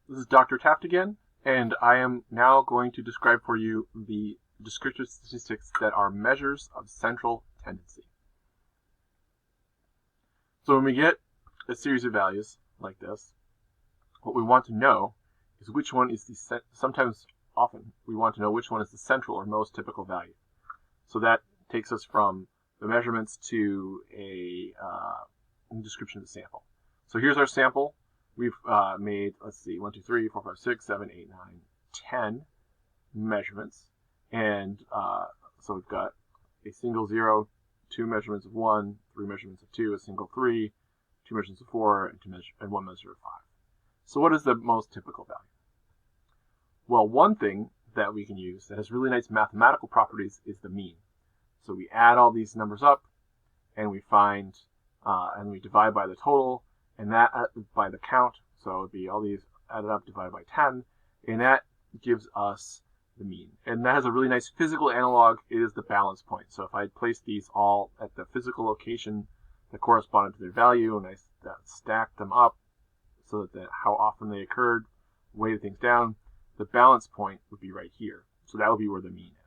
This is Dr. Taft again, and I am now going to describe for you the descriptive statistics that are measures of central tendency. So when we get a series of values like this, what we want to know is which one is the, often, we want to know which one is the central or most typical value. So that takes us from the measurements to a description of the sample. So here's our sample. We've made, 1, 2, 3, 4, 5, 6, 7, 8, 9, 10 measurements. And so we've got a single 0, 2 measurements of 1, 3 measurements of 2, a single 3, 2 measurements of 4, and 1 measure of 5. So what is the most typical value? Well, one thing that we can use that has really nice mathematical properties is the mean. So we add all these numbers up, and we find, and we divide by the total, and that by the count. So it would be all these added up divided by 10, and that gives us the mean. And that has a really nice physical analog. It is the balance point. So if I place these all at the physical location that corresponded to their value, and I stack them up so that how often they occurred, weighted things down, the balance point would be right here. So that would be where the mean is.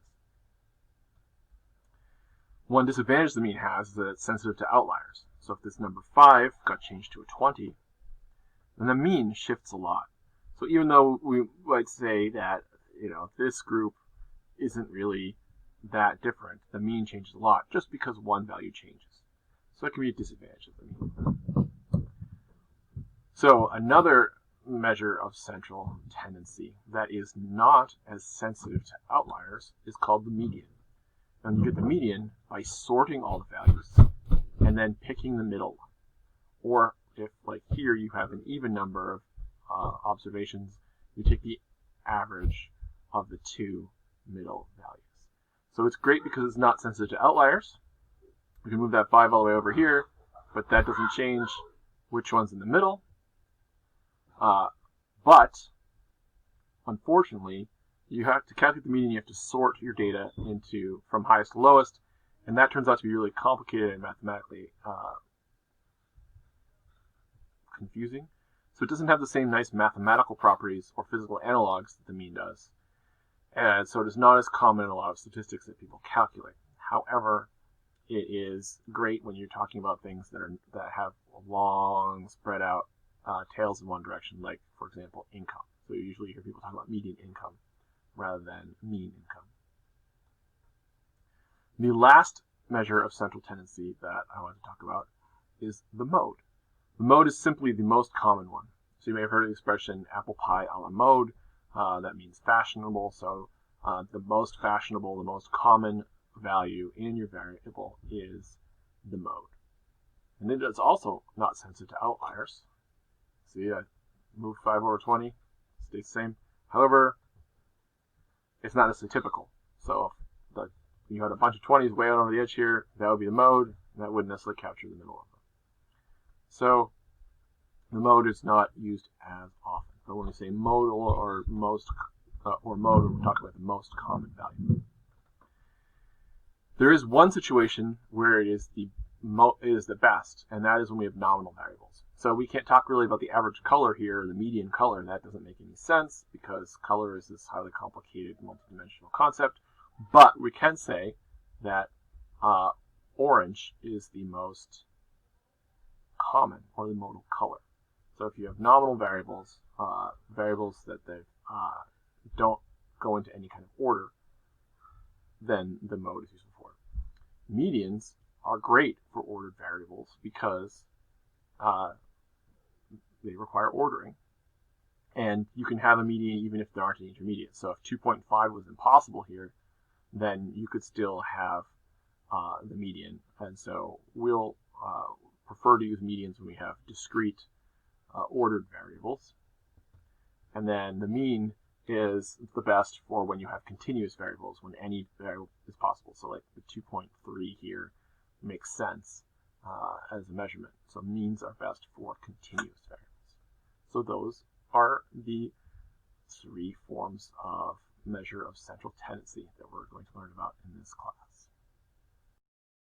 One disadvantage the mean has is that it's sensitive to outliers. So if this number 5 got changed to a 20, then the mean shifts a lot. So even though we might say that, this group isn't really that different, the mean changes a lot just because one value changes. So it can be a disadvantage of the mean. So another measure of central tendency that is not as sensitive to outliers is called the median. And you get the median by sorting all the values and then picking the middle one. Or if, like here, you have an even number of observations, you take the average of the two middle values. So it's great because it's not sensitive to outliers. We can move that 5 all the way over here, but that doesn't change which one's in the middle. But unfortunately, you have to calculate the median. You have to sort your data from highest to lowest, and that turns out to be really complicated and mathematically confusing. So it doesn't have the same nice mathematical properties or physical analogs that the mean does, and so it is not as common in a lot of statistics that people calculate. However, it is great when you're talking about things that have long, spread out tails in one direction, like, for example, income. So you usually hear people talk about median income rather than mean income. The last measure of central tendency that I want to talk about is the mode. The mode is simply the most common one. So you may have heard the expression apple pie a la mode. That means fashionable. So the most fashionable, the most common value in your variable is the mode. And it is also not sensitive to outliers. See, I moved 5 over 20, stays the same. However, it's not necessarily typical. So if you had a bunch of 20s way out over the edge here, that would be the mode, and that wouldn't necessarily capture the middle of them. So the mode is not used as often. But when we say modal or most, or mode, we're talking about the most common value. There is one situation where it is the best, and that is when we have nominal variables. So we can't talk really about the average color here, the median color. That doesn't make any sense because color is this highly complicated multidimensional concept. But we can say that orange is the most common, or the modal color. So if you have nominal variables, variables that don't go into any kind of order, then the mode is useful for it. Medians are great for ordered variables because they require ordering. And you can have a median even if there aren't any intermediates. So if 2.5 was impossible here, then you could still have the median. And so we'll prefer to use medians when we have discrete ordered variables. And then the mean is the best for when you have continuous variables, when any variable is possible. So like the 2.3 here makes sense as a measurement. So means are best for continuous variables. So those are the 3 forms of measure of central tendency that we're going to learn about in this class.